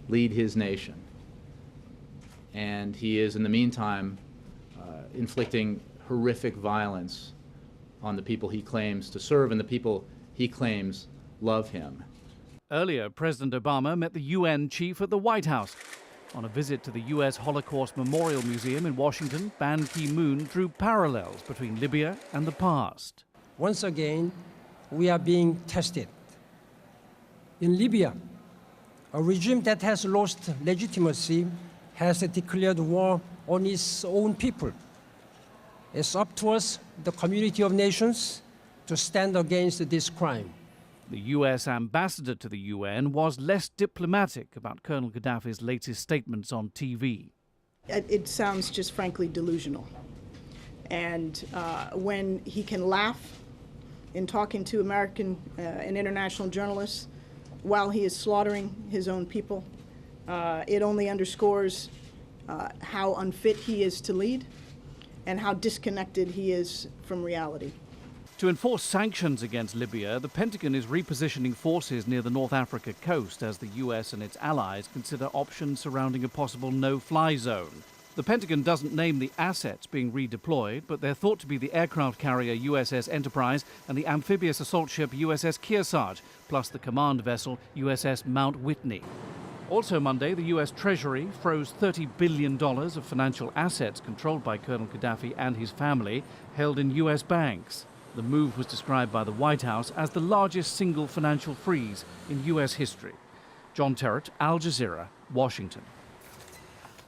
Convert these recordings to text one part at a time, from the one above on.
lead his nation. And he is, in the meantime, inflicting horrific violence on the people he claims to serve and the people he claims love him. Earlier, President Obama met the UN chief at the White House. On a visit to the U.S. Holocaust Memorial Museum in Washington, Ban Ki-moon drew parallels between Libya and the past. Once again, we are being tested. In Libya, a regime that has lost legitimacy has declared war on its own people. It's up to us, the community of nations, to stand against this crime. The U.S. ambassador to the UN was less diplomatic about Colonel Gaddafi's latest statements on TV. It sounds just frankly delusional. And when he can laugh in talking to American and international journalists while he is slaughtering his own people, it only underscores how unfit he is to lead and how disconnected he is from reality. To enforce sanctions against Libya, the Pentagon is repositioning forces near the North Africa coast as the US and its allies consider options surrounding a possible no-fly zone. The Pentagon doesn't name the assets being redeployed, but they're thought to be the aircraft carrier USS Enterprise and the amphibious assault ship USS Kearsarge, plus the command vessel USS Mount Whitney. Also Monday, the US Treasury froze $30 billion of financial assets controlled by Colonel Gaddafi and his family, held in US banks. The move was described by the White House as the largest single financial freeze in US history. John Terrett, Al Jazeera, Washington.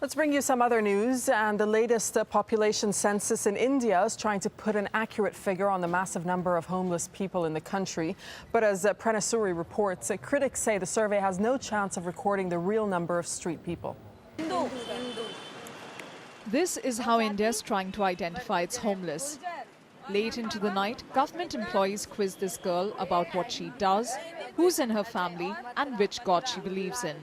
Let's bring you some other news. And the latest population census in India is trying to put an accurate figure on the massive number of homeless people in the country. But as Prana Suri reports, critics say the survey has no chance of recording the real number of street people. This is how India is trying to identify its homeless. Late into the night, government employees quiz this girl about what she does, who's in her family, and which god she believes in.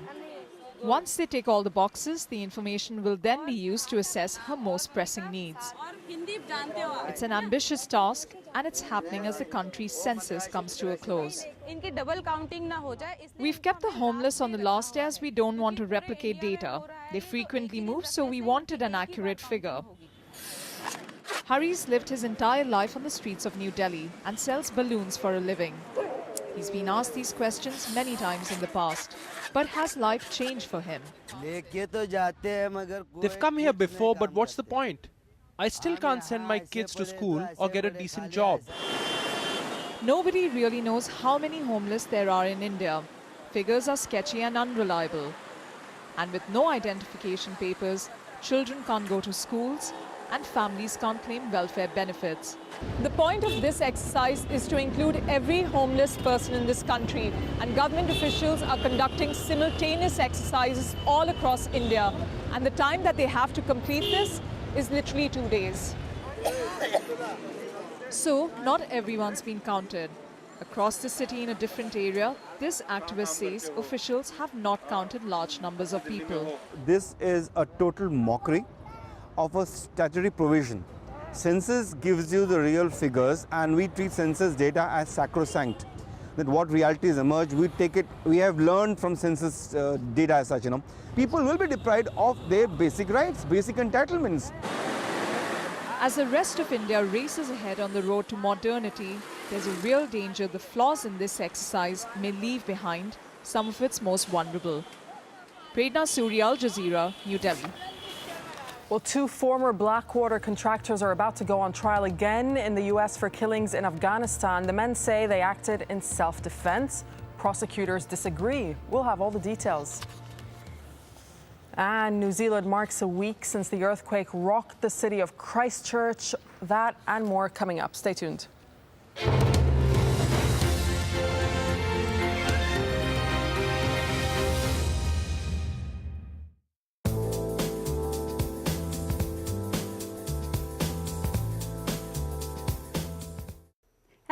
Once they tick all the boxes, the information will then be used to assess her most pressing needs. It's an ambitious task, and it's happening as the country's census comes to a close. We've kept the homeless on the last day as we don't want to replicate data. They frequently move, so we wanted an accurate figure. Hari's lived his entire life on the streets of New Delhi and sells balloons for a living. He's been asked these questions many times in the past. But has life changed for him? They've come here before, but what's the point? I still can't send my kids to school or get a decent job. Nobody really knows how many homeless there are in India. Figures are sketchy and unreliable. And with no identification papers, children can't go to schools, and families can't claim welfare benefits. The point of this exercise is to include every homeless person in this country, and government officials are conducting simultaneous exercises all across India. And the time that they have to complete this is literally 2 days. So, not everyone's been counted. Across the city in a different area, this activist says officials have not counted large numbers of people. This is a total mockery of a statutory provision. Census gives you the real figures, and we treat census data as sacrosanct. That what realities emerge, we take it. We have learned from census data as such. People will be deprived of their basic rights, basic entitlements. As the rest of India races ahead on the road to modernity, there's a real danger the flaws in this exercise may leave behind some of its most vulnerable. Prerna Suri, Al Jazeera, New Delhi. Well, 2 former Blackwater contractors are about to go on trial again in the U.S. for killings in Afghanistan. The men say they acted in self-defense. Prosecutors disagree. We'll have all the details. And New Zealand marks a week since the earthquake rocked the city of Christchurch. That and more coming up. Stay tuned.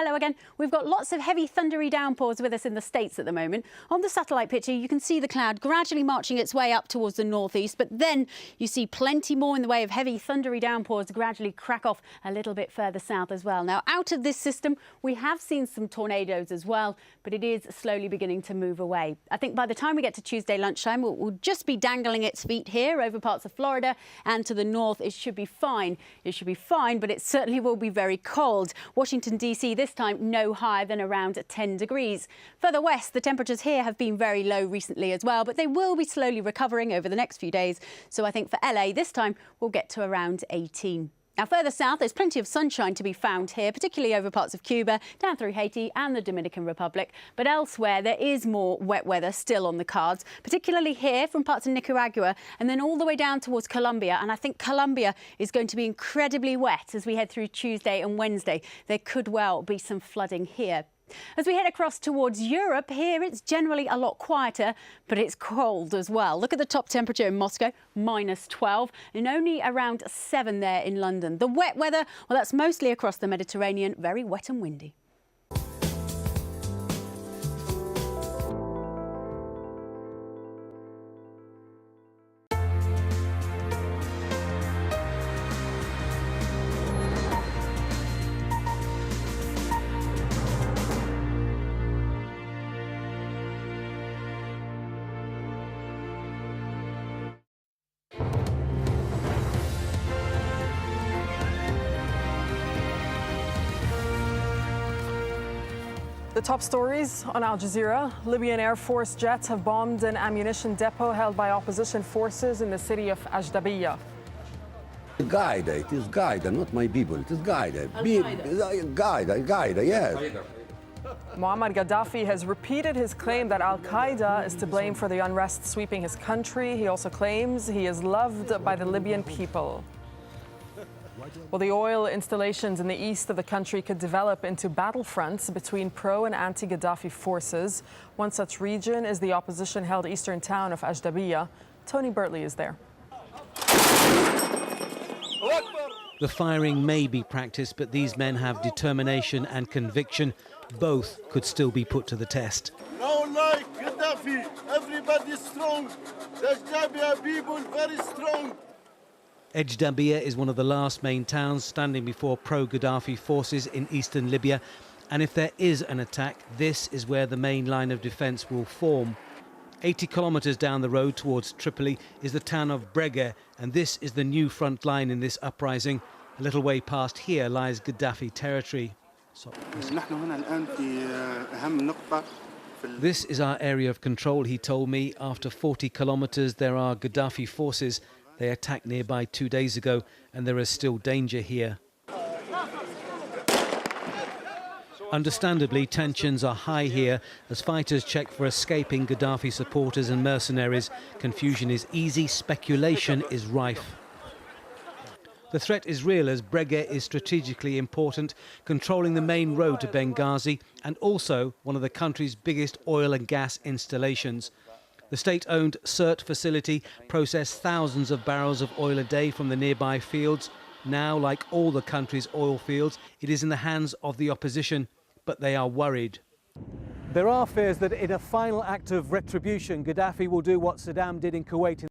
hello again. We've got lots of heavy thundery downpours with us in the States at the moment. On the satellite picture, you can see the cloud gradually marching its way up towards the northeast, but then you see plenty more in the way of heavy thundery downpours gradually crack off a little bit further south as well. Now, out of this system, we have seen some tornadoes as well, but it is slowly beginning to move away. I think by the time we get to Tuesday lunchtime, we'll just be dangling its feet here over parts of Florida, and to the north, it should be fine. It should be fine, but it certainly will be very cold. Washington, D.C. this time no higher than around 10 degrees. Further west, the temperatures here have been very low recently as well, but they will be slowly recovering over the next few days. So I think for LA this time, we'll get to around 18. Now, further south, there's plenty of sunshine to be found here, particularly over parts of Cuba, down through Haiti and the Dominican Republic. But elsewhere, there is more wet weather still on the cards, particularly here from parts of Nicaragua and then all the way down towards Colombia. And I think Colombia is going to be incredibly wet as we head through Tuesday and Wednesday. There could well be some flooding here. As we head across towards Europe, here it's generally a lot quieter, but it's cold as well. Look at the top temperature in Moscow, -12, and only around 7 there in London. The wet weather, well, that's mostly across the Mediterranean, very wet and windy. The top stories on Al Jazeera. Libyan Air Force jets have bombed an ammunition depot held by opposition forces in the city of AlJazeera. Qaeda, it is Qaeda, not my people, it is Qaeda. Qaeda, yes. Muammar Gaddafi has repeated his claim that Al-Qaeda is to blame for the unrest sweeping his country. He also claims he is loved by the Libyan people. Well, the oil installations in the east of the country could develop into battlefronts between pro and anti-Gaddafi forces. One such region is the opposition-held eastern town of AlJazeera. Tony Bertley is there. The firing may be practiced, but these men have determination and conviction. Both could still be put to the test. No, like Gaddafi, everybody strong. The AlJazeera people very strong. AlJazeera is one of the last main towns standing before pro-Gaddafi forces in eastern Libya. And if there is an attack, this is where the main line of defence will form. 80 kilometres down the road towards Tripoli is the town of Brega, and this is the new front line in this uprising. A little way past here lies Gaddafi territory. This is our area of control, he told me. After 40 kilometres, there are Gaddafi forces. They attacked nearby 2 days ago, and there is still danger here. Understandably, tensions are high here as fighters check for escaping Gaddafi supporters and mercenaries. Confusion is easy, speculation is rife. The threat is real as Brega is strategically important, controlling the main road to Benghazi and also one of the country's biggest oil and gas installations. The state-owned CERT facility processed thousands of barrels of oil a day from the nearby fields. Now, like all the country's oil fields, it is in the hands of the opposition, but they are worried. There are fears that in a final act of retribution, Gaddafi will do what Saddam did in Kuwait